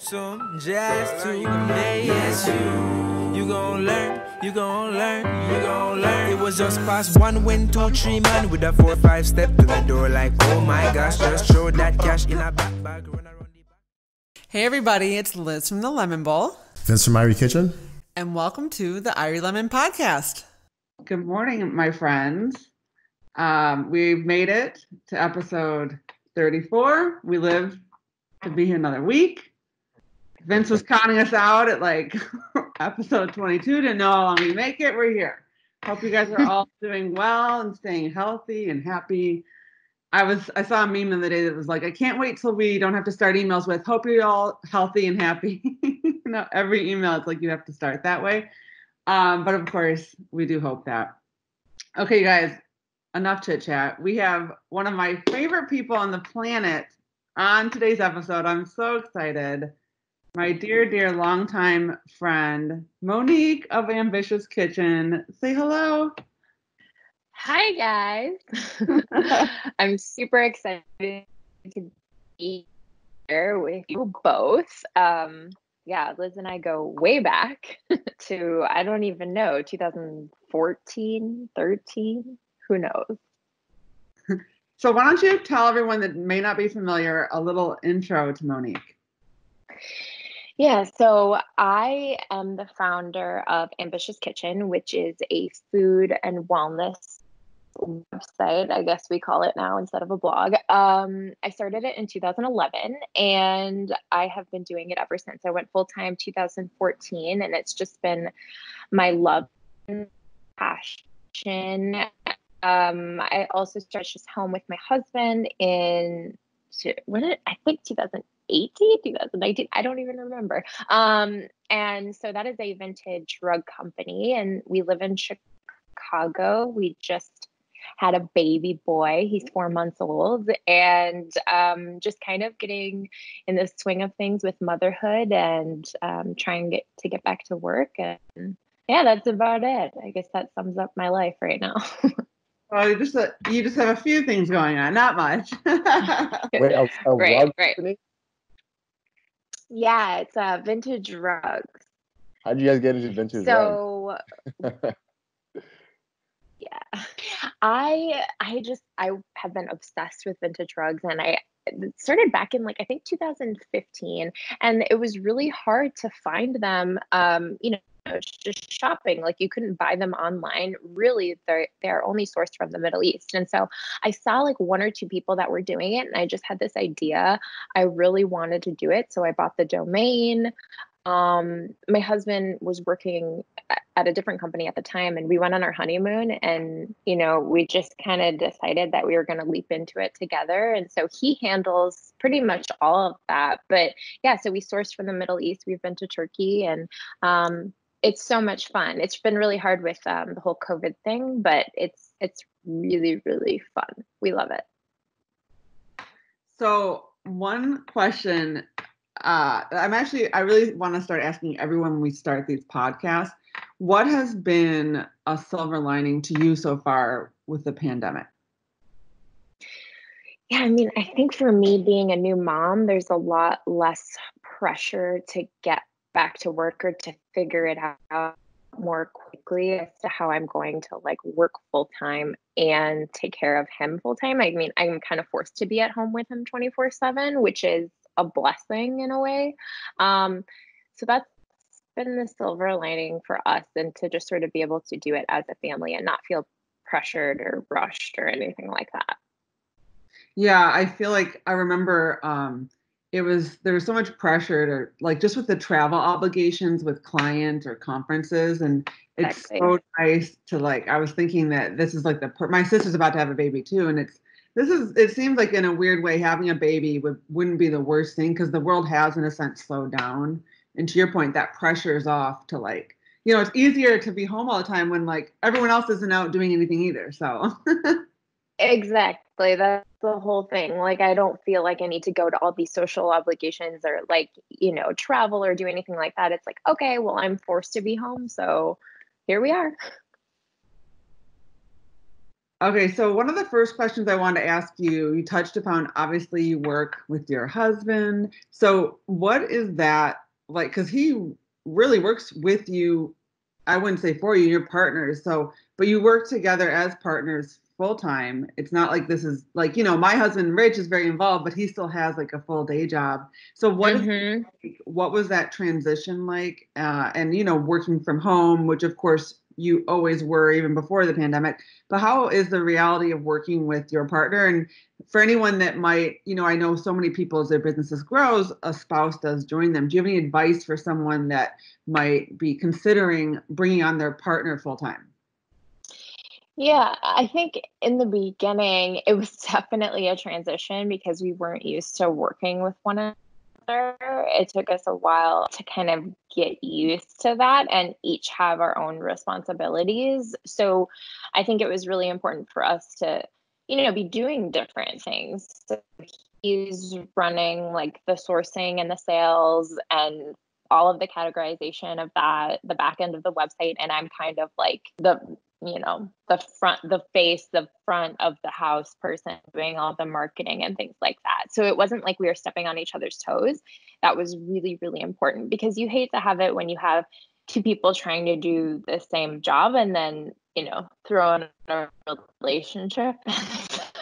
some jazz today. Yes, you gon' learn, you gon' learn, you gon' learn. It was just past 1, 2, 3 man with a 4, 5 step to the door like, oh my gosh, just throw that cash in a backpack, run around the back. Hey everybody, it's Liz from the Lemon Bowl. Vince from Irie Kitchen. And welcome to the Irie Lemon podcast. Good morning, my friends. We've made it to episode 34. We live to be here another week. Vince was counting us out at like episode 22 to know how long we make it. We're here. Hope you guys are all doing well and staying healthy and happy. I saw a meme the other day that was like, I can't wait till we don't have to start emails with, hope you're all healthy and happy. Every email, it's like you have to start that way. But of course, we do hope that. Okay, guys, enough chit chat. We have one of my favorite people on the planet on today's episode. I'm so excited. My dear, dear longtime friend, Monique of Ambitious Kitchen. Say hello. Hi, guys. I'm super excited to be here with you both. Yeah, Liz and I go way back to, I don't even know, 2014, 13, who knows? So why don't you tell everyone that may not be familiar a little intro to Monique? Yeah, so I am the founder of Ambitious Kitchen, which is a food and wellness website, I guess we call it now instead of a blog. I started it in 2011 and I have been doing it ever since. I went full-time 2014 and it's just been my love and passion. I also started just home with my husband in I think 2018, 2019, I don't even remember. And so that is a vintage rug company and we live in Chicago. We just had a baby boy. He's 4 months old and just kind of getting in the swing of things with motherhood and trying to get back to work. And yeah, that's about it. I guess that sums up my life right now. Well, you just have a few things going on, not much. Wait, a rug company? Yeah, it's vintage rugs. How'd you guys get into vintage rugs? Yeah, I have been obsessed with vintage rugs and I started back in I think 2015 and it was really hard to find them, just shopping. You couldn't buy them online. Really, they're only sourced from the Middle East. And so I saw 1 or 2 people that were doing it and I just had this idea. I really wanted to do it. So I bought the domain. My husband was working at a different company at the time and we went on our honeymoon and, we just kind of decided that we were going to leap into it together. And so he handles pretty much all of that. But yeah, so we sourced from the Middle East. We've been to Turkey and, it's so much fun. It's been really hard with the whole COVID thing, but it's really, really fun. We love it. So one question, I really want to start asking everyone when we start these podcasts, what has been a silver lining to you so far with the pandemic? Yeah, I think for me being a new mom, there's a lot less pressure to get back to work or to figure it out more quickly as to how I'm going to work full time and take care of him full time. I'm kind of forced to be at home with him 24/7, which is a blessing in a way. So that's been the silver lining for us and to just sort of be able to do it as a family and not feel pressured or rushed or anything like that. Yeah, I feel like I remember there was so much pressure to just with the travel obligations with clients or conferences, and it's Exactly. so nice to I was thinking that this is my sister's about to have a baby too, and it seems like in a weird way having a baby wouldn't be the worst thing because the world has in a sense slowed down, and to your point that pressure is off to it's easier to be home all the time when everyone else isn't out doing anything either, so. Exactly. That's the whole thing. I don't feel like I need to go to all these social obligations or travel or do anything like that. It's okay, well, I'm forced to be home. So here we are. Okay, so one of the first questions I wanted to ask you, you touched upon, obviously you work with your husband. So what is that like? Because he really works with you. I wouldn't say for you, you're partners. So, but you work together as partners full time. It's not like this is like, my husband, Rich, is very involved, but he still has like a full day job. So what was that transition like? And, working from home, which of course you always were even before the pandemic, but how is the reality of working with your partner? And for anyone that might, I know so many people as their businesses grows, a spouse does join them. Do you have any advice for someone that might be considering bringing on their partner full time? Yeah, I think in the beginning, it was definitely a transition because we weren't used to working with one another. It took us a while to kind of get used to that and each have our own responsibilities. So I think it was really important for us to, be doing different things. So he's running like the sourcing and the sales and all of the categorization of that, the back end of the website. And I'm kind of like the front of the house person doing all the marketing and things like that. So it wasn't like we were stepping on each other's toes. That was really, really important because you hate to have it when you have two people trying to do the same job and then, throw in a relationship.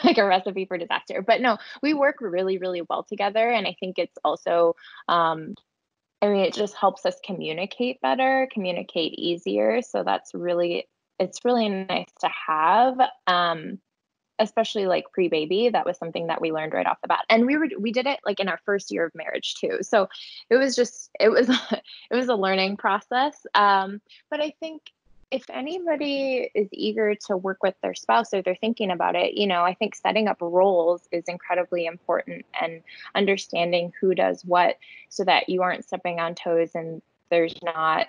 Like a recipe for disaster. But no, we work really, really well together. And I think it's also, it just helps us communicate better, communicate easier. So it's really nice to have, especially like pre-baby. That was something that we learned right off the bat. And we did it like in our first year of marriage too. So it was a learning process. But I think if anybody is eager to work with their spouse or they're thinking about it, I think setting up roles is incredibly important and understanding who does what so that you aren't stepping on toes and there's not,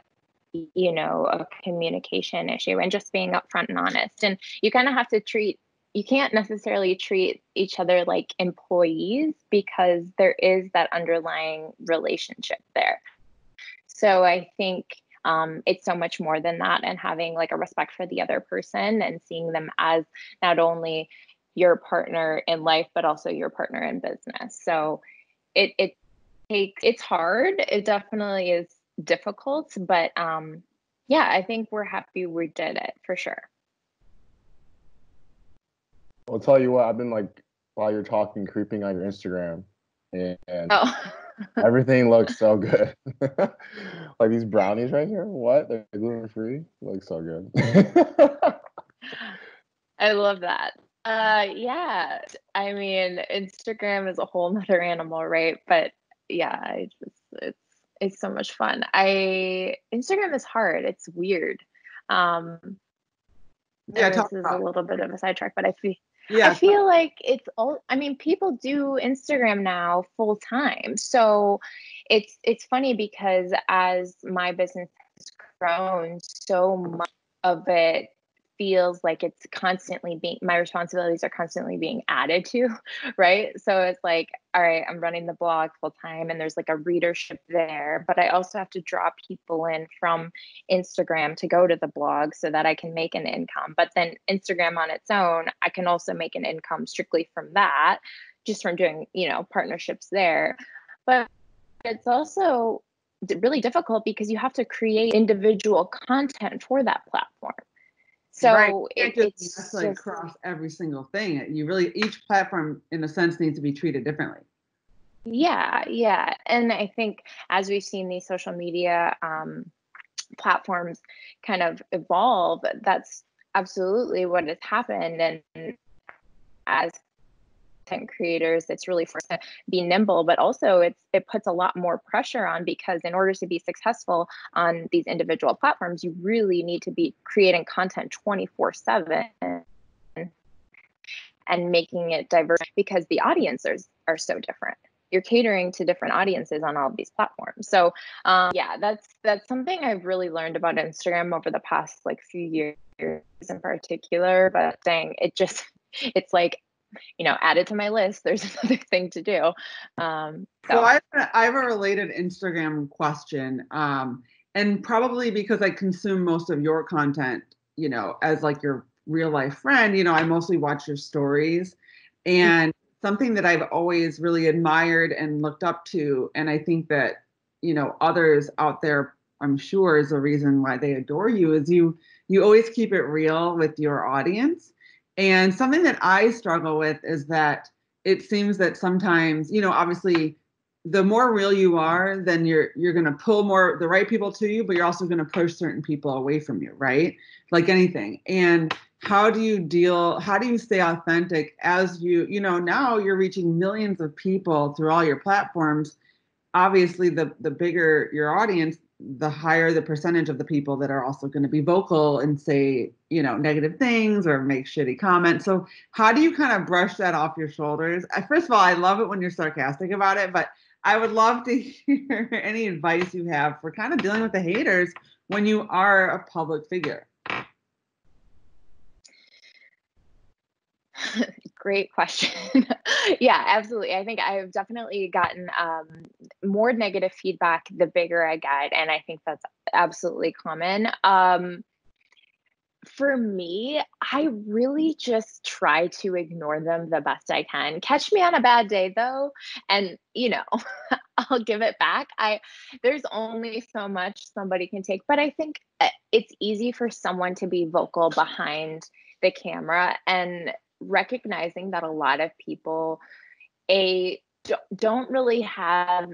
a communication issue and just being upfront and honest. And you kind of have to you can't necessarily treat each other like employees because there is that underlying relationship there. So I think it's so much more than that, and having like a respect for the other person and seeing them as not only your partner in life, but also your partner in business. So it's hard. It definitely is difficult, but yeah, I think we're happy we did it for sure. I'll tell you what, I've been like, while you're talking, creeping on your Instagram, and everything looks so good. Like these brownies right here, what? They're gluten-free? Looks so good. I love that. Yeah, Instagram is a whole nother animal, right? But yeah, it's so much fun. Instagram is hard. It's weird. Yeah, this is a little bit of a sidetrack, but I feel like it's all, people do Instagram now full time. So it's funny because as my business has grown, so much of it feels like it's constantly my responsibilities are constantly being added to, right? So it's like, all right, I'm running the blog full time and there's like a readership there, but I also have to draw people in from Instagram to go to the blog so that I can make an income. But then Instagram on its own, I can also make an income strictly from that, just from doing, partnerships there. But it's also really difficult because you have to create individual content for that platform. So it's just across every single thing. Each platform in a sense needs to be treated differently. Yeah. And I think as we've seen these social media platforms kind of evolve, that's absolutely what has happened. And as content creators, it's really forced to be nimble, but also it puts a lot more pressure on, because in order to be successful on these individual platforms, you really need to be creating content 24/7 and making it diverse, because the audiences are so different. You're catering to different audiences on all of these platforms. So yeah, that's something I've really learned about Instagram over the past few years in particular, but saying it's like, add it to my list. There's another thing to do. So I have a related Instagram question. And probably because I consume most of your content, as like your real life friend, you know, I mostly watch your stories. And something that I've always really admired and looked up to, and I think that, you know, others out there, I'm sure, is the reason why they adore you, is you always keep it real with your audience. And something that I struggle with is that it seems that sometimes, you know, obviously the more real you are, then you're going to pull more the right people to you, but you're also going to push certain people away from you, right? Like anything. And how do you stay authentic as you know, now you're reaching millions of people through all your platforms. Obviously, the bigger your audience, the higher the percentage of the people that are also going to be vocal and say, you know, negative things or make shitty comments. So how do you kind of brush that off your shoulders? First of all, I love it when you're sarcastic about it, but I would love to hear any advice you have for kind of dealing with the haters when you are a public figure. Great question. Yeah, absolutely. I think I've definitely gotten more negative feedback the bigger I get, and I think that's absolutely common. For me, I really just try to ignore them the best I can. Catch me on a bad day though, and you know, I'll give it back. There's only so much somebody can take, but I think it's easy for someone to be vocal behind the camera, and recognizing that a lot of people don't really have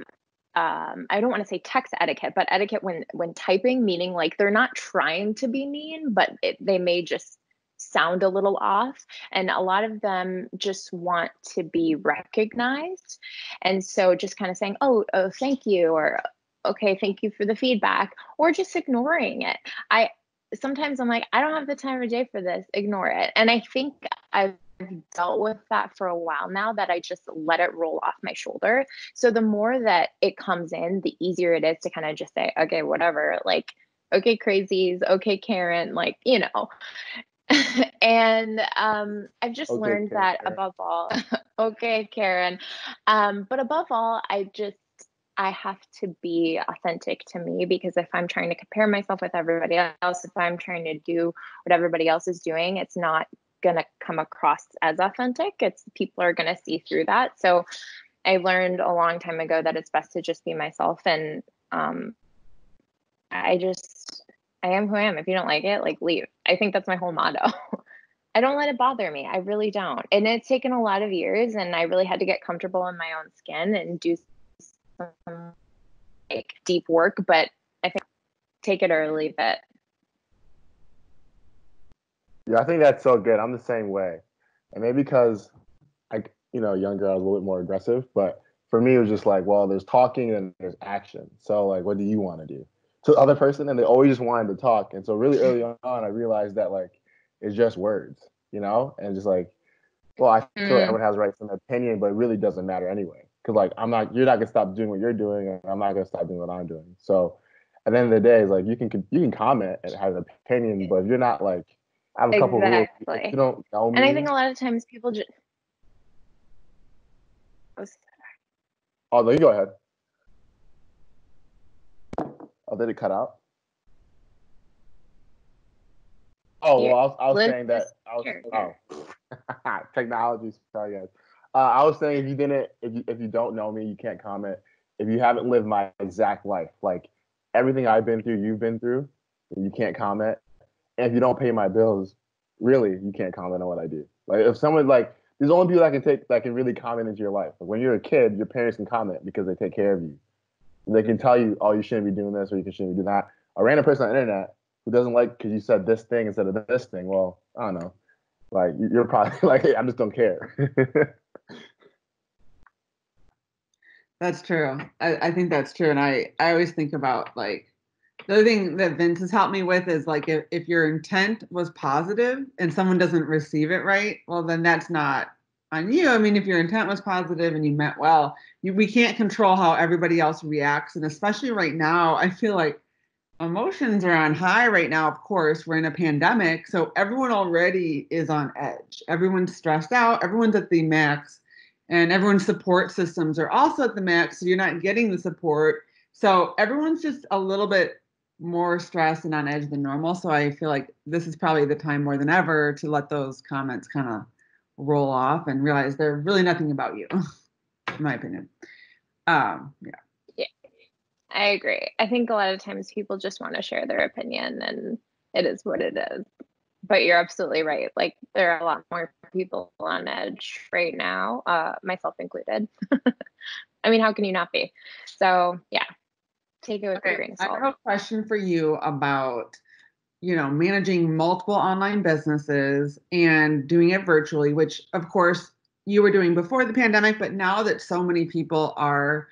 I don't want to say text etiquette, but etiquette when typing, meaning like they're not trying to be mean, but they may just sound a little off. And a lot of them just want to be recognized. And so just kind of saying, oh, thank you, or okay, thank you for the feedback, or just ignoring it. Sometimes I'm like, I don't have the time of day for this, ignore it. And I think I've dealt with that for a while now, that I just let it roll off my shoulder. So the more that it comes in, the easier it is to kind of just say, okay, whatever, like, okay, crazies, okay, Karen, like, you know. And I've just learned Karen. That above all, okay, Karen. But above all, I have to be authentic to me, because if I'm trying to compare myself with everybody else, if I'm trying to do what everybody else is doing, it's not going to come across as authentic. People are going to see through that. So I learned a long time ago that it's best to just be myself. And I am who I am. If you don't like it, like, leave. I think that's my whole motto. I don't let it bother me. I really don't. And it's taken a lot of years, and I really had to get comfortable in my own skin and do some like deep work, but I think take it or leave it. Yeah, I think that's so good. I'm the same way. And maybe because younger, I was a little bit more aggressive, but for me, it was just like, well, there's talking and there's action. So like, what do you want to do? To the other person, and they always just wanted to talk. And so really early on, I realized that like, it's just words, you know? And just like, well, I feel like everyone has right to an opinion, but it really doesn't matter anyway. Because like, you're not gonna stop doing what you're doing, and I'm not gonna stop doing what I'm doing. So at the end of the day, it's like you can comment and have an opinion, but if you're not like, I have a couple rules. If you don't know me, and I think a lot of times people just. Oh, no, you go ahead. Oh, did it cut out? Oh, well, I was saying that. Technology. Sorry, guys. I was saying if you don't know me, you can't comment. If you haven't lived my exact life, like everything I've been through, you've been through, you can't comment. And if you don't pay my bills, really, you can't comment on what I do. Like if someone like, there's only people that can really comment into your life. Like when you're a kid, your parents can comment because they take care of you. They can tell you, oh, you shouldn't be doing this, or you shouldn't be doing that. A random person on the internet who doesn't like because you said this thing instead of this thing, well, I don't know. Like you're probably like, hey, I just don't care. That's true. I think that's true. And I always think about like, the other thing that Vince has helped me with is like, if your intent was positive and someone doesn't receive it right, well, then that's not on you. I mean, if your intent was positive and you meant well, we can't control how everybody else reacts. And especially right now, I feel like emotions are on high right now. Of course, we're in a pandemic. So everyone already is on edge. Everyone's stressed out. Everyone's at the max. And everyone's support systems are also at the max. So you're not getting the support. So everyone's just a little bit more stressed and on edge than normal. So I feel like this is probably the time more than ever to let those comments kind of roll off and realize they're really nothing about you, in my opinion. Yeah. Yeah, I agree. I think a lot of times people just want to share their opinion, and it is what it is. But you're absolutely right. Like, there are a lot more people on edge right now, myself included. I mean, how can you not be? So yeah, take it with a grain of salt. I have a question for you about, managing multiple online businesses and doing it virtually, which of course you were doing before the pandemic, but now that so many people are,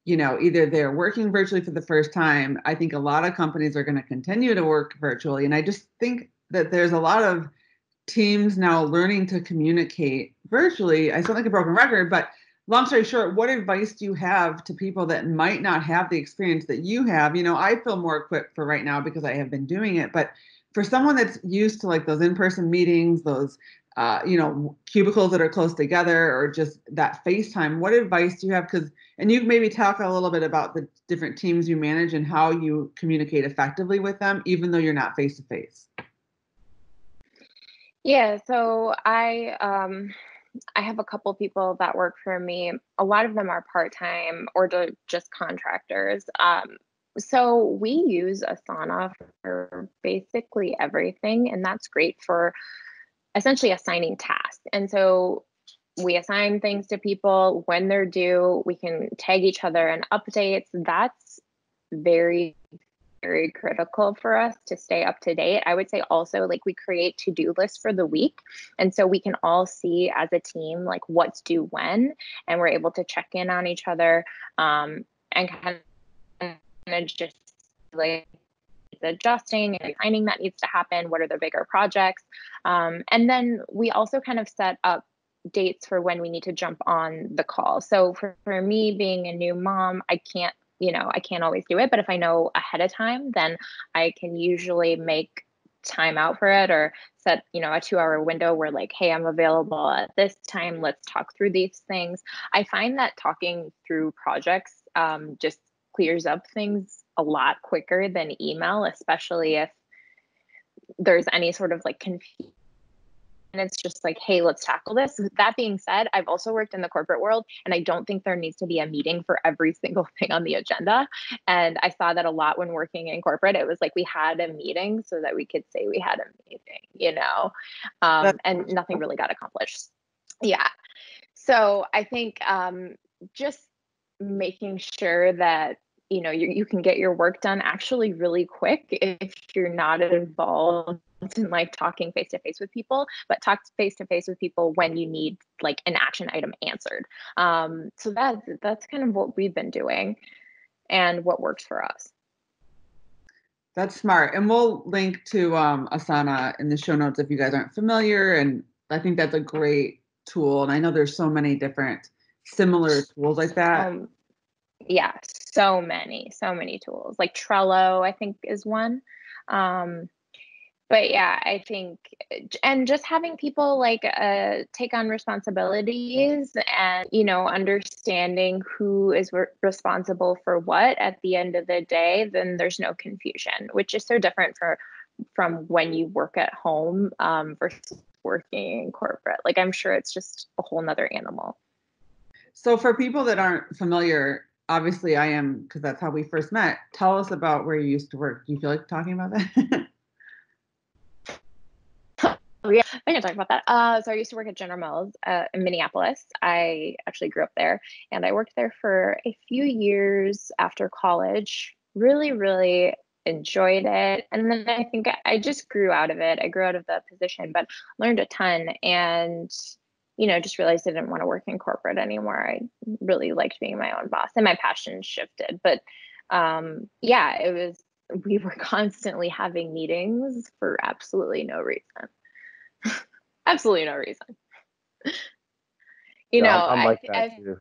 either they're working virtually for the first time, I think a lot of companies are going to continue to work virtually. And I just think that there's a lot of teams now learning to communicate virtually. I sound like a broken record, but long story short, what advice do you have to people that might not have the experience that you have? I feel more equipped for right now because I have been doing it, but for someone that's used to like those in-person meetings, those cubicles that are close together, or just that FaceTime, what advice do you have? And you maybe talk a little bit about the different teams you manage and how you communicate effectively with them, even though you're not face to face. Yeah, so I have a couple people that work for me. A lot of them are part-time or just contractors. So we use Asana for basically everything, and that's great for essentially assigning tasks. And so we assign things to people when they're due. We can tag each other in updates. That's very, very critical for us to stay up to date. I would say also, like, we create to-do lists for the week. And so we can all see as a team, like, what's due when, and we're able to check in on each other, and kind of just like adjusting and finding that needs to happen. What are the bigger projects? And then we also kind of set up dates for when we need to jump on the call. So for me, being a new mom, I can't always do it, but if I know ahead of time, then I can usually make time out for it, or set, a 2-hour window where, like, hey, I'm available at this time. Let's talk through these things. I find that talking through projects just clears up things a lot quicker than email, especially if there's any sort of like confusion. And it's just like, hey, let's tackle this. That being said, I've also worked in the corporate world, and I don't think there needs to be a meeting for every single thing on the agenda. And I saw that a lot when working in corporate. It was like we had a meeting so that we could say we had a meeting, and nothing really got accomplished. Yeah. So I think just making sure that you can get your work done actually really quick if you're not involved in like talking face to face with people, but talk face to face with people when you need like an action item answered. So that's kind of what we've been doing and what works for us. That's smart. And we'll link to Asana in the show notes if you guys aren't familiar. And I think that's a great tool. And I know there's so many different similar tools like that. Yeah, so many tools. Like Trello, I think, is one. But yeah, I think, and just having people like take on responsibilities and, understanding who is responsible for what at the end of the day, then there's no confusion, which is so different from when you work at home versus working in corporate. Like, I'm sure it's just a whole nother animal. So for people that aren't familiar, obviously I am, because that's how we first met. Tell us about where you used to work. Do you feel like talking about that? Yeah, I can talk about that. So I used to work at General Mills in Minneapolis. I actually grew up there, and I worked there for a few years after college. Really, really enjoyed it. And then I think I just grew out of it. I grew out of the position, but learned a ton, and just realized I didn't want to work in corporate anymore. I really liked being my own boss, and my passion shifted. But we were constantly having meetings for absolutely no reason. Absolutely no reason. I'm like that too.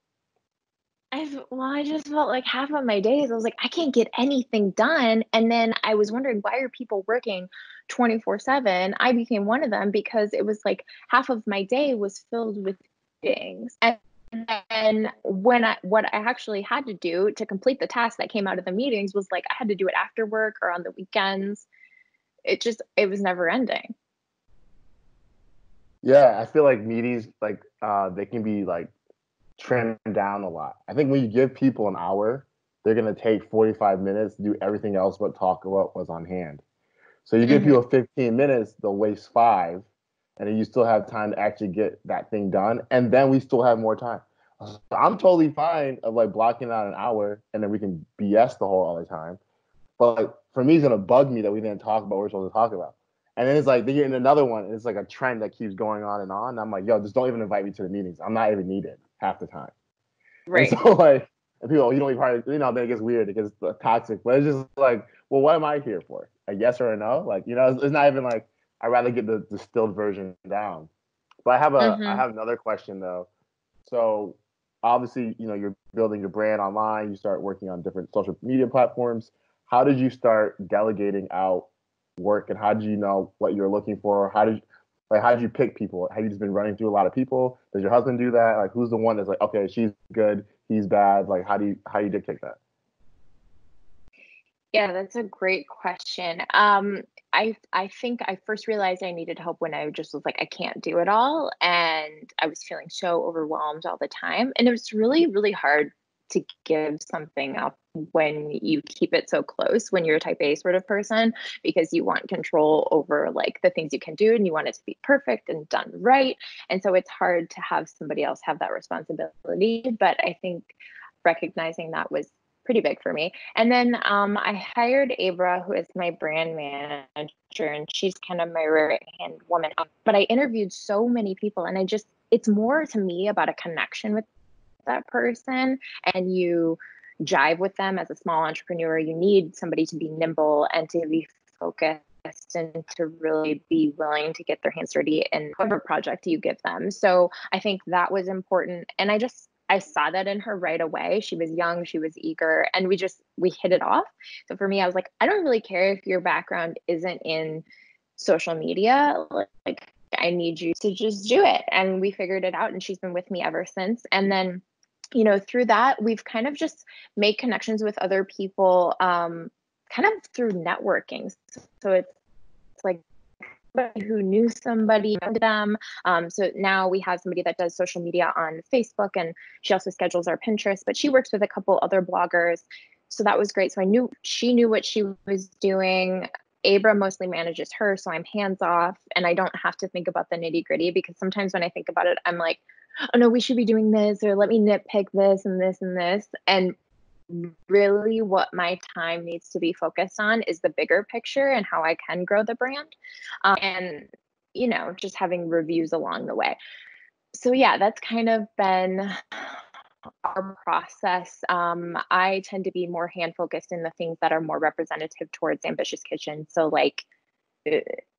I just felt like half of my days, I was like, I can't get anything done. And then I was wondering, why are people working 24/7? I became one of them because it was like half of my day was filled with things. And then what I actually had to do to complete the task that came out of the meetings was like, I had to do it after work or on the weekends. It was never ending. Yeah, I feel like meetings, like they can be like trimmed down a lot. I think when you give people an hour, they're gonna take 45 minutes to do everything else but talk about what's on hand. So you give people 15 minutes, they'll waste 5, and then you still have time to actually get that thing done, and then we still have more time. So I'm totally fine of like blocking out an hour, and then we can BS the whole other time. But like, for me, it's gonna bug me that we didn't talk about what we're supposed to talk about. And then it's like they get in another one, and it's like a trend that keeps going on and on. And I'm like, yo, just don't even invite me to the meetings. I'm not even needed half the time. Right. And so like, and people, you don't be part of, then it gets weird, it gets toxic. But it's just like, well, what am I here for? A yes or a no? Like, it's not even like I'd rather get the distilled version down. But I have another question though. So obviously, you're building your brand online. You start working on different social media platforms. How did you start delegating out work, and how did you know what you're looking for? How did you pick people? Have you just been running through a lot of people? Does your husband do that? Like, who's the one that's like, okay, she's good, he's bad? Like, how do you dictate that? Yeah, that's a great question. I think I first realized I needed help when I just was like, I can't do it all. And I was feeling so overwhelmed all the time. And it was really, really hard to give something up when you keep it so close, when you're a type A sort of person, because you want control over like the things you can do and you want it to be perfect and done right. And so it's hard to have somebody else have that responsibility. But I think recognizing that was pretty big for me. And then I hired Abra, who is my brand manager, and she's kind of my right hand woman. But I interviewed so many people, and it's more to me about a connection with that person, and you jive with them as a small entrepreneur. You need somebody to be nimble and to be focused and to really be willing to get their hands dirty in whatever project you give them. So I think that was important. And I saw that in her right away. She was young, she was eager, and we hit it off. So for me, I was like, I don't really care if your background isn't in social media. Like, I need you to just do it. And we figured it out, and she's been with me ever since. And then, through that, we've kind of just made connections with other people, kind of through networking. So it's like who knew somebody, know them. So now we have somebody that does social media on Facebook, and she also schedules our Pinterest, but she works with a couple other bloggers. So that was great. So she knew what she was doing. Abra mostly manages her, so I'm hands off and I don't have to think about the nitty gritty, because sometimes when I think about it, I'm like, oh no, we should be doing this, or let me nitpick this and this and this. And really what my time needs to be focused on is the bigger picture and how I can grow the brand, and just having reviews along the way. So yeah, that's kind of been our process. I tend to be more hand focused in the things that are more representative towards Ambitious Kitchen. So like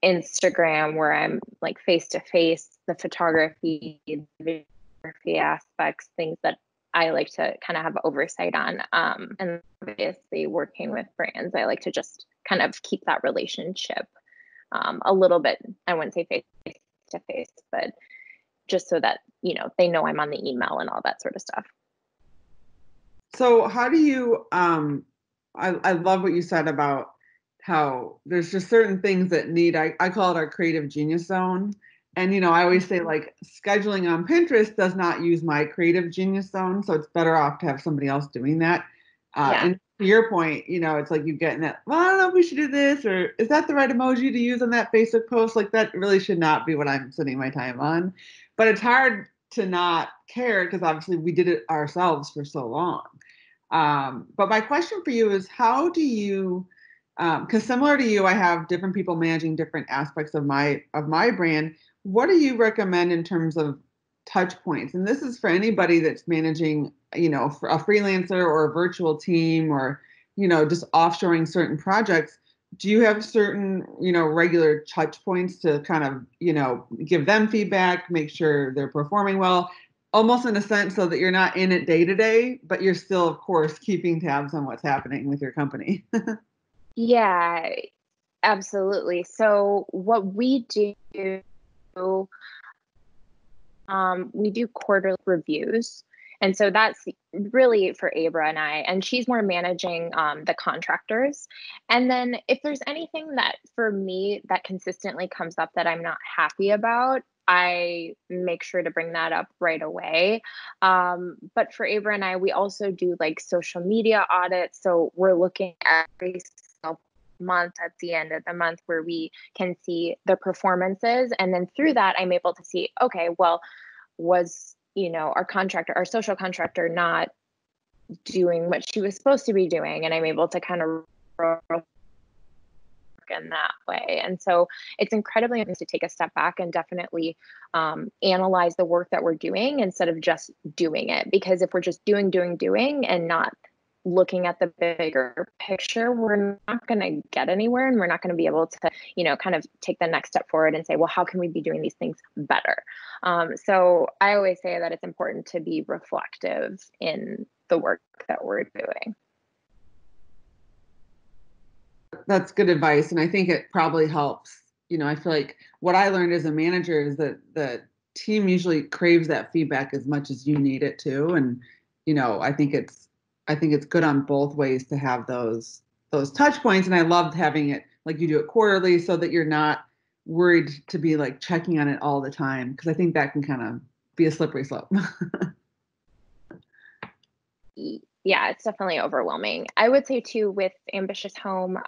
Instagram, where I'm like face to face, the photography, the videography aspects, things that I like to kind of have oversight on. And obviously working with brands, I like to just kind of keep that relationship a little bit, I wouldn't say face to face, but just so that, they know I'm on the email and all that sort of stuff. So how do you, I love what you said about how there's just certain things that I call it our creative genius zone. And, I always say like scheduling on Pinterest does not use my creative genius zone. So it's better off to have somebody else doing that. And to your point, it's like you getting that, well, I don't know if we should do this, or is that the right emoji to use on that Facebook post? Like that really should not be what I'm spending my time on. But it's hard to not care because obviously we did it ourselves for so long. But my question for you is, how do you, because similar to you, I have different people managing different aspects of my brand. What do you recommend in terms of touch points? And this is for anybody that's managing, for a freelancer or a virtual team, or, just offshoring certain projects. Do you have certain, regular touch points to kind of, give them feedback, make sure they're performing well, almost in a sense so that you're not in it day to day, but you're still, of course, keeping tabs on what's happening with your company? Yeah, absolutely. So what we do We do quarterly reviews. And so that's really for Abra and I, and she's more managing the contractors. And then if there's anything that for me that consistently comes up that I'm not happy about, I make sure to bring that up right away. But for Abra and I, we also do like social media audits. So we're looking at every single month at the end of the month where we can see the performances. And then through that, I'm able to see, okay, well, was our social contractor not doing what she was supposed to be doing, and I'm able to kind of work in that way. And so it's incredibly important to take a step back and definitely analyze the work that we're doing instead of just doing it, because if we're just doing and not looking at the bigger picture, we're not going to get anywhere, and we're not going to be able to, kind of take the next step forward and say, well, how can we be doing these things better? So I always say that it's important to be reflective in the work that we're doing. That's good advice. And I think it probably helps. I feel like what I learned as a manager is that the team usually craves that feedback as much as you need it to. And, I think it's good on both ways to have those touch points. And I loved having it like you do it quarterly so that you're not worried to be like checking on it all the time. Cause I think that can kind of be a slippery slope. Yeah, it's definitely overwhelming. I would say too, with Ambitious Home,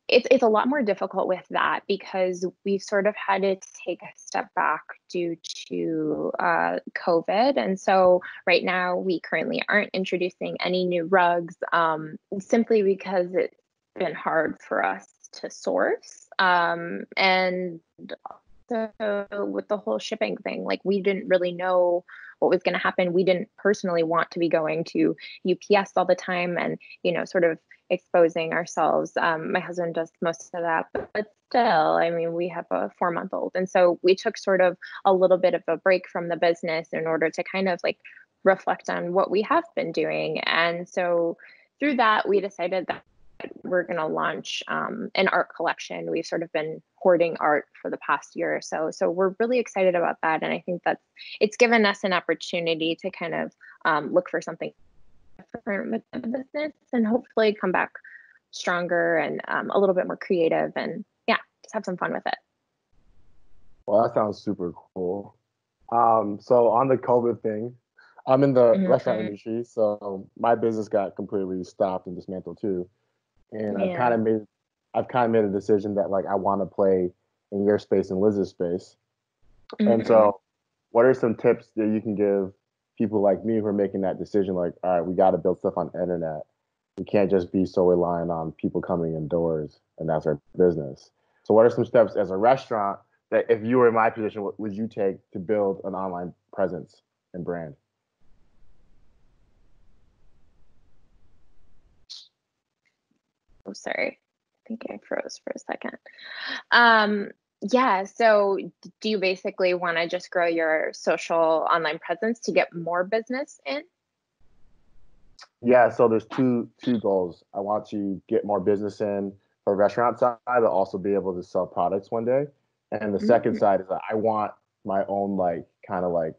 it's a lot more difficult with that because we've sort of had to take a step back due to COVID. And so right now we currently aren't introducing any new rugs simply because it's been hard for us to source. And so with the whole shipping thing, like we didn't really know what was going to happen. We didn't personally want to be going to UPS all the time and, sort of exposing ourselves. My husband does most of that, but still, I mean, we have a 4-month-old. And so we took sort of a little bit of a break from the business in order to kind of like reflect on what we have been doing. And so through that, we decided that we're going to launch an art collection. We've sort of been hoarding art for the past year or so. So we're really excited about that. And I think it's given us an opportunity to kind of look for something different with the business and hopefully come back stronger and a little bit more creative and just have some fun with it. Well, that sounds super cool. So on the COVID thing, I'm in the restaurant industry, so my business got completely stopped and dismantled too. And I've kind of made a decision that like I want to play in your space and Liz's space. And so what are some tips that you can give people like me who are making that decision? Like, all right, we got to build stuff on the internet. We can't just be so reliant on people coming indoors and that's our business. So what are some steps as a restaurant that if you were in my position, what would you take to build an online presence and brand? Oh, sorry. I think I froze for a second. So do you basically want to just grow your social online presence to get more business in? Yeah, so there's two goals. I want to get more business in for restaurant side, but also be able to sell products one day. And the second side is that I want my own like kind of like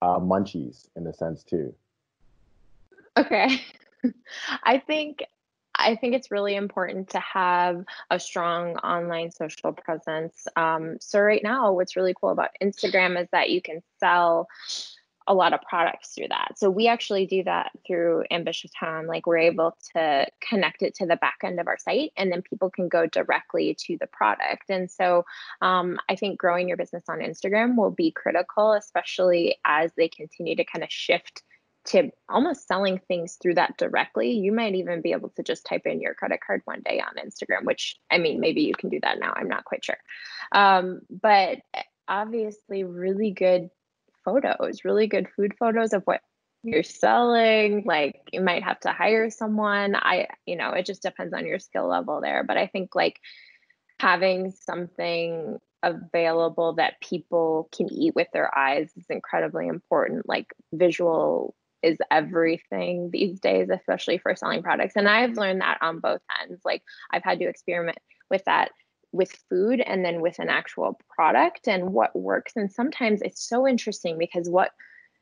munchies in a sense too. Okay. I think it's really important to have a strong online social presence. So right now, what's really cool about Instagram is that you can sell a lot of products through that. So we actually do that through Ambitious Home. Like we're able to connect it to the back end of our site, and then people can go directly to the product. And so I think growing your business on Instagram will be critical, especially as they continue to kind of shift to almost selling things through that directly. You might even be able to just type in your credit card one day on Instagram, which, I mean, maybe you can do that now. I'm not quite sure. But obviously really good photos, really good food photos of what you're selling. Like you might have to hire someone. It just depends on your skill level there. But I think like having something available that people can eat with their eyes is incredibly important. Like visual is everything these days, especially for selling products. And I've learned that on both ends. Like I've had to experiment with that with food and then with an actual product and what works. And sometimes it's so interesting because what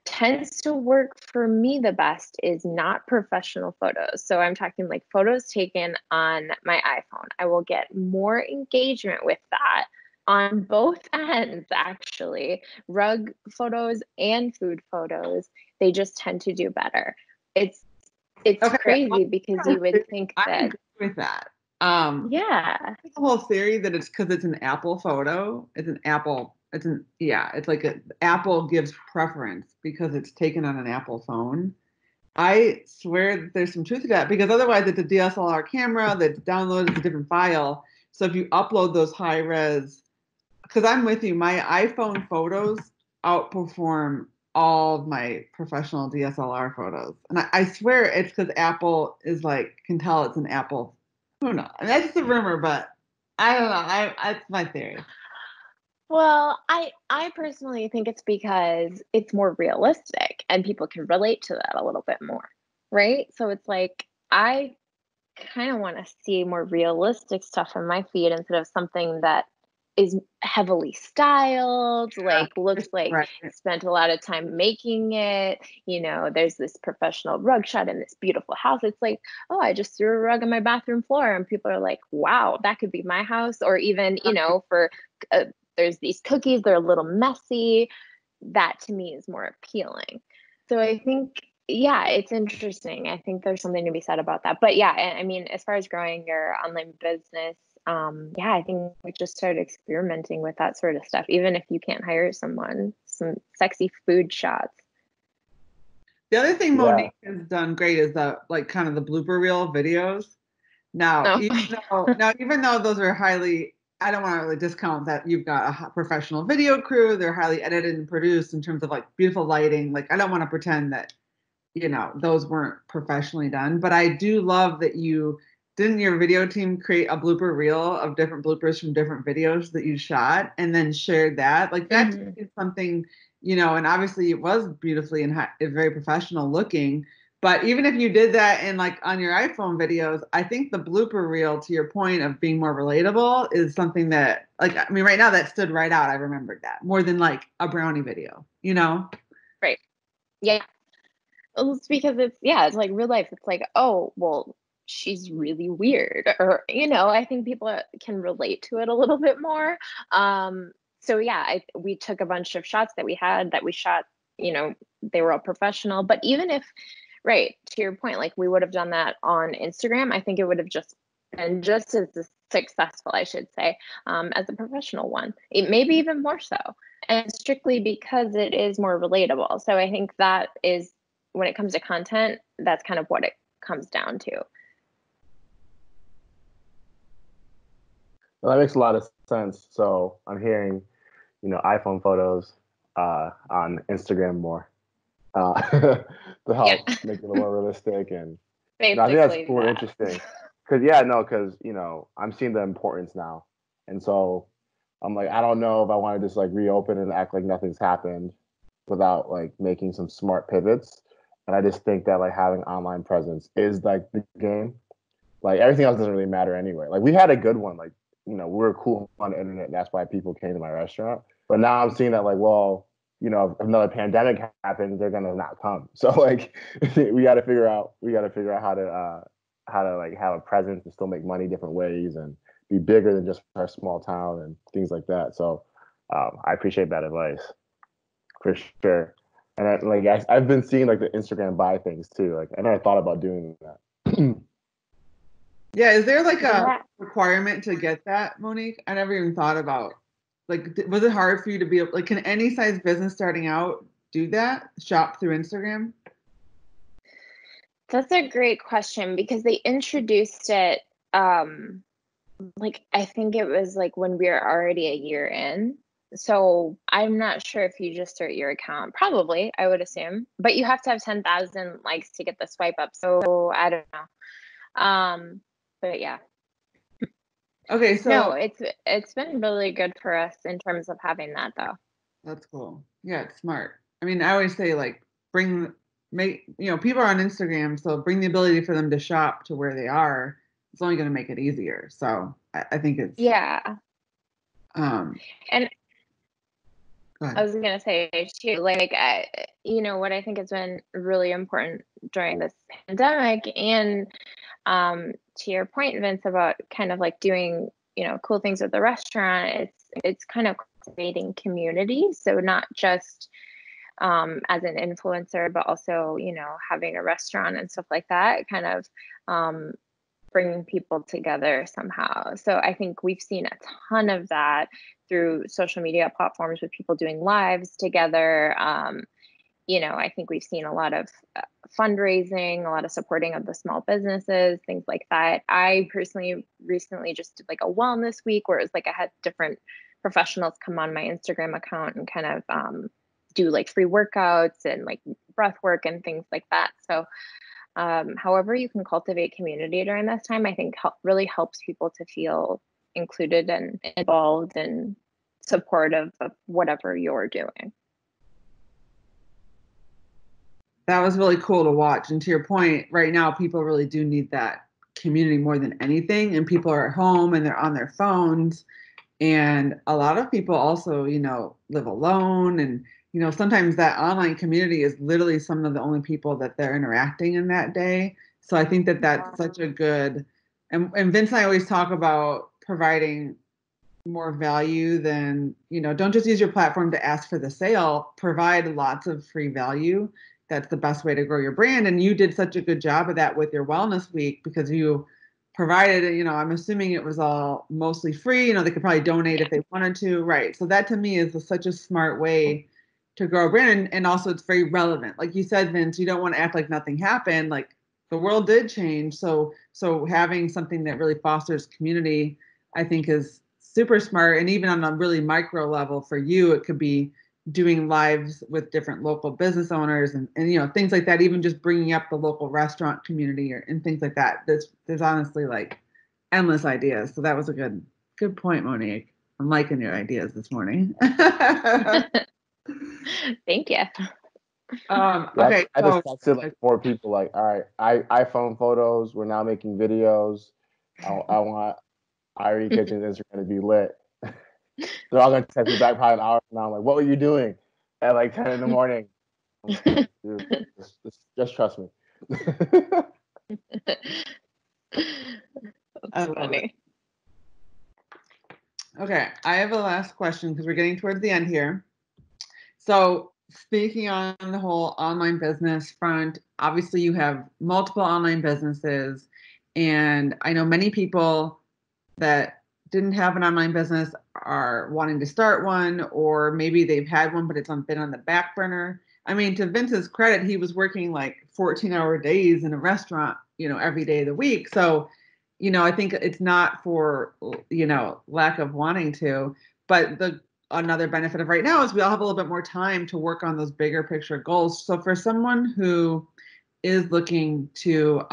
tends to work for me the best is not professional photos. So I'm talking like photos taken on my iPhone. I will get more engagement with that on both ends, actually. Rug photos and food photos, they just tend to do better. It's Okay. crazy because you would think I that. agree with that. Yeah. The whole theory that it's because it's an Apple photo. It's like Apple gives preference because it's taken on an Apple phone. I swear that there's some truth to that because otherwise it's a DSLR camera that's downloaded as a different file. So if you upload those high res, because I'm with you, my iPhone photos outperform all of my professional DSLR photos. And I swear it's because Apple is like, can tell it's an Apple. Who knows? I mean, that's just a rumor, but I don't know. That's my theory. Well, I personally think it's because it's more realistic and people can relate to that a little bit more, right? So it's like I kind of want to see more realistic stuff on my feed instead of something that is heavily styled, like looks like Right. spent a lot of time making it. There's this professional rug shot in this beautiful house. It's like, oh, I just threw a rug on my bathroom floor, and people are like, wow, that could be my house. Or even, for there's these cookies, they're a little messy. That to me is more appealing. So I think, yeah, it's interesting. I think there's something to be said about that. But yeah, I mean, as far as growing your online business, yeah, I think we just started experimenting with that sort of stuff, even if you can't hire someone, some sexy food shots. The other thing Monique has done great is kind of the blooper reel videos. Now, even though those are highly, I don't want to really discount that you've got a professional video crew. They're highly edited and produced in terms of like beautiful lighting. Like, I don't want to pretend that, those weren't professionally done, but I do love that didn't your video team create a blooper reel of different bloopers from different videos that you shot and then shared that? Like that is something, and obviously it was beautifully and very professional looking. But even if you did that in like on your iPhone videos, I think the blooper reel, to your point of being more relatable, is something that, like, I mean, right now that stood right out. I remembered that more than like a brownie video, Right. Yeah. Well, it's because it's like real life. It's like, oh, well, she's really weird, or I think people can relate to it a little bit more. So yeah, we took a bunch of shots that we shot, they were all professional. But even if, right, to your point, like we would have done that on Instagram, I think it would have just been just as successful, I should say, as a professional one. It maybe even more so, and strictly because it is more relatable. So I think that is, when it comes to content, that's kind of what it comes down to. Well, that makes a lot of sense. So I'm hearing, iPhone photos on Instagram more to help make it a little more realistic. And I think that's cool and interesting. Because I'm seeing the importance now. And so I'm like, I don't know if I want to just like reopen and act like nothing's happened without like making some smart pivots. And I just think that like having online presence is like the game. Like everything else doesn't really matter anyway. Like we had a good one. Like, we were cool on the internet. And that's why people came to my restaurant. But now I'm seeing that like, well, if another pandemic happens, they're gonna not come. So like, we got to figure out how to like have a presence and still make money different ways and be bigger than just our small town and things like that. So I appreciate that advice for sure. And I've been seeing like the Instagram buy things too. Like I never thought about doing that. Yeah, is there like a requirement to get that, Monique? I never even thought about, like, was it hard for you to be able, like, can any size business starting out do that? Shop through Instagram? That's a great question because they introduced it, like, I think it was like when we were already a year in. So I'm not sure if you just start your account. Probably, I would assume. But you have to have 10,000 likes to get the swipe up. So I don't know. But yeah. Okay, so no, it's been really good for us in terms of having that though. That's cool. Yeah, it's smart. I mean, I always say like people are on Instagram, so bring the ability for them to shop to where they are. It's only going to make it easier. So I think it's Yeah. And I was gonna say too, like, what I think has been really important during this pandemic, and to your point, Vince, about kind of like doing, cool things with the restaurant, it's kind of cultivating community. So not just as an influencer, but also, having a restaurant and stuff like that, kind of bringing people together somehow. So I think we've seen a ton of that through social media platforms with people doing lives together. I think we've seen a lot of fundraising, a lot of supporting of the small businesses, things like that. I personally recently just did like a wellness week where it was like I had different professionals come on my Instagram account and kind of do like free workouts and like breath work and things like that. So however you can cultivate community during this time, I think really helps people to feel included and involved and supportive of whatever you're doing. That was really cool to watch. And to your point, right now, people really do need that community more than anything. And people are at home and they're on their phones. And a lot of people also, live alone. And, sometimes that online community is literally some of the only people that they're interacting in that day. So I think that that's such a good, and Vince and I always talk about providing more value than, don't just use your platform to ask for the sale, provide lots of free value. That's the best way to grow your brand. And you did such a good job of that with your wellness week because you provided, I'm assuming it was all mostly free. They could probably donate if they wanted to. Right. So that to me is such a smart way to grow a brand. And also it's very relevant. Like you said, Vince, you don't want to act like nothing happened. Like the world did change. So having something that really fosters community, I think is super smart. And even on a really micro level for you, it could be doing lives with different local business owners and things like that, even just bringing up the local restaurant community and things like that. There's honestly like endless ideas. So that was a good point, Monique. I'm liking your ideas this morning. Thank you. Okay. I just texted like 4 people like, all right, iPhone photos. We're now making videos. I want Irie Kitchen's Instagram to be lit. They're all gonna text me back probably an hour from now. I'm like, what were you doing at like 10 in the morning? Like, dude, just trust me. That's funny. Okay, I have a last question because we're getting towards the end here. So speaking on the whole online business front, obviously you have multiple online businesses, and I know many people that didn't have an online business are wanting to start one, or maybe they've had one, but it's been on the back burner. I mean, to Vince's credit, he was working like 14-hour days in a restaurant, every day of the week. So, I think it's not for, lack of wanting to, but another benefit of right now is we all have a little bit more time to work on those bigger picture goals. So for someone who is looking to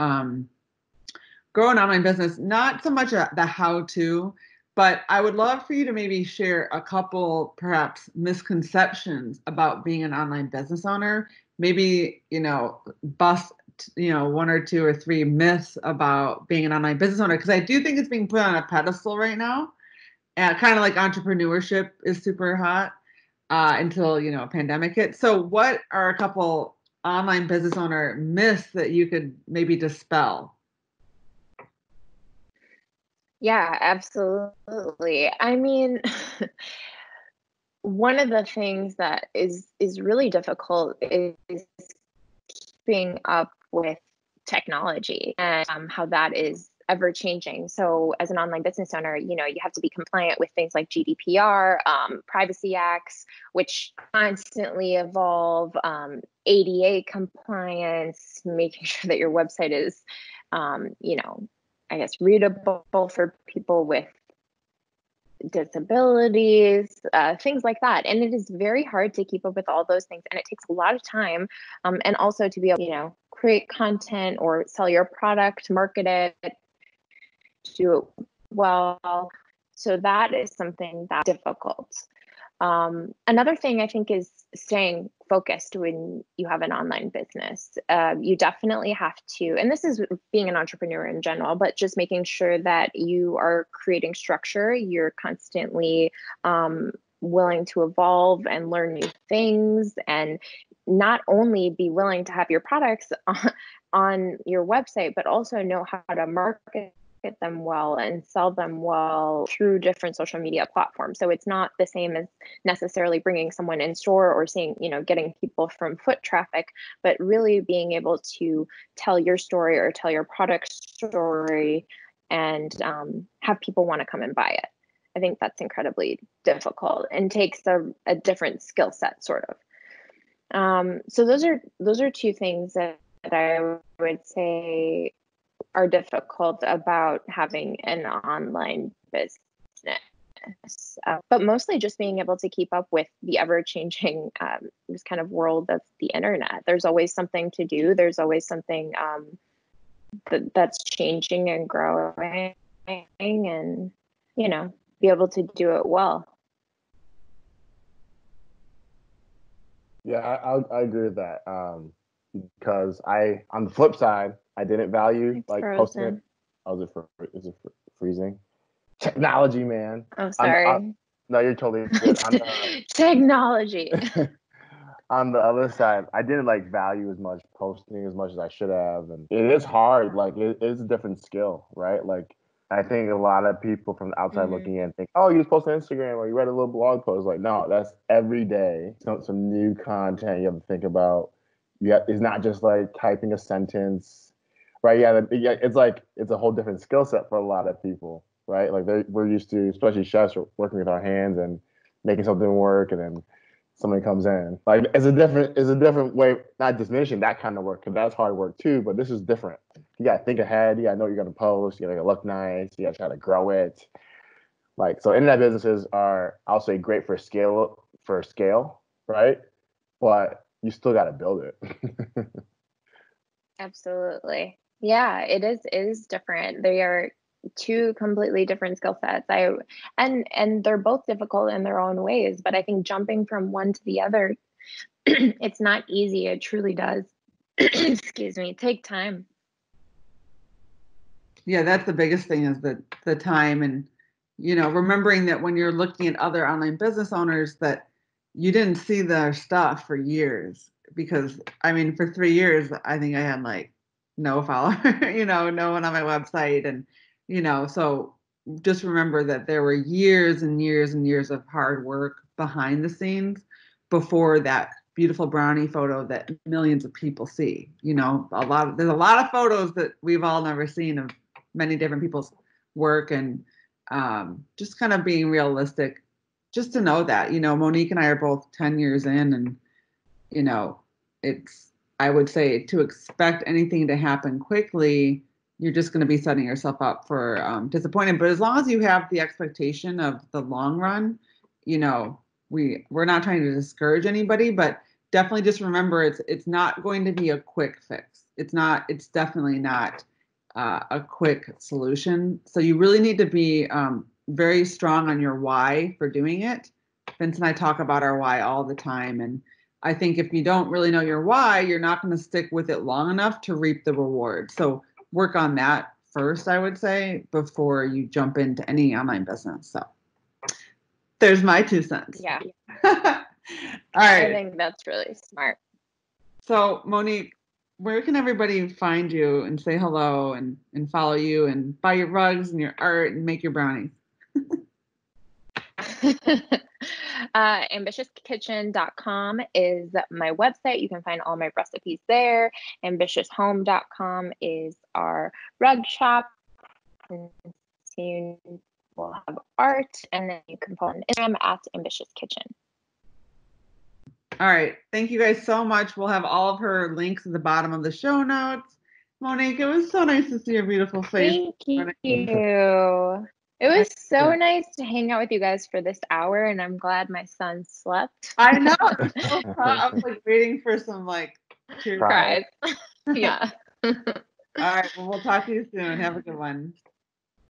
grow an online business, not so much the how-to, but I would love for you to maybe share a couple perhaps misconceptions about being an online business owner. Maybe, bust, 1 or 2 or 3 myths about being an online business owner, because I do think it's being put on a pedestal right now. Kind of like entrepreneurship is super hot until, a pandemic hit. So what are a couple online business owner myths that you could maybe dispel? Yeah, absolutely. I mean, one of the things that is really difficult is keeping up with technology and how that is ever changing. So as an online business owner, you have to be compliant with things like GDPR, privacy acts, which constantly evolve, ADA compliance, making sure that your website is, I guess, readable for people with disabilities, things like that. And it is very hard to keep up with all those things. And it takes a lot of time. And also to be able to, create content or sell your product, market it, do it well. So that is something that's difficult. Another thing I think is staying focused when you have an online business. You definitely have to, and this is being an entrepreneur in general, but just making sure that you are creating structure. You're constantly willing to evolve and learn new things, and not only be willing to have your products on your website, but also know how to market them well and sell them well through different social media platforms. So it's not the same as necessarily bringing someone in store or seeing, getting people from foot traffic, but really being able to tell your story or tell your product story and have people want to come and buy it. I think that's incredibly difficult and takes a different skill set, sort of. So those are two things that I would say are difficult about having an online business. But mostly just being able to keep up with the ever-changing this kind of world of the internet. There's always something to do. There's always something that's changing and growing, and be able to do it well. Yeah, I agree with that. Because on the flip side, I didn't value posting it. Oh, is it freezing? Technology, man. Oh, sorry. No, you're totally good. Technology. On the other side, I didn't value as much posting as much as I should have, and it is hard. It is a different skill, right? I think a lot of people from the outside looking in think, oh, you just post on Instagram or you write a little blog post. No, that's every day. Some new content you have to think about. It's not just typing a sentence, right? Yeah, it's a whole different skill set for a lot of people, right? We're used to, especially chefs, working with our hands and making something work, and then somebody comes in. It's a different way. Not diminishing that kind of work, because that's hard work too. But this is different. You gotta think ahead. You gotta know what you're gonna post. You gotta look nice. You gotta try to grow it. So internet businesses are, I'll say, great for scale, right? But you still got to build it. Absolutely. Yeah, it is different. They are two completely different skill sets. And they're both difficult in their own ways, but I think jumping from one to the other, it's not easy. It truly does, excuse me, take time. Yeah, that's the biggest thing, is the time, and remembering that when you're looking at other online business owners, that you didn't see their stuff for years. Because for 3 years, I think I had no follower, no one on my website. And, so just remember that there were years and years and years of hard work behind the scenes before that beautiful brownie photo that millions of people see. There's a lot of photos that we've all never seen of many different people's work, and just kind of being realistic, just to know that, Monique and I are both 10 years in, and, I would say, to expect anything to happen quickly, you're just going to be setting yourself up for disappointment. But as long as you have the expectation of the long run, we're not trying to discourage anybody, but definitely just remember it's not going to be a quick fix. It's definitely not a quick solution. So you really need to be very strong on your why for doing it. Vince and I talk about our why all the time. And I think if you don't really know your why, you're not going to stick with it long enough to reap the reward. So work on that first, I would say, before you jump into any online business. So there's my 2 cents. Yeah. All right. I think that's really smart. So Monique, where can everybody find you and say hello and follow you and buy your rugs and your art and make your brownies? AmbitiousKitchen.com is my website. You can find all my recipes there. AmbitiousHome.com is our rug shop. And soon we'll have art, and then you can follow on Instagram at Ambitious Kitchen. All right. Thank you guys so much. We'll have all of her links at the bottom of the show notes. Monique, it was so nice to see your beautiful face. Thank you. It was so nice to hang out with you guys for this hour, and I'm glad my son slept. I know. I was waiting for some cries. Yeah. All right. Well, we'll talk to you soon. Have a good one.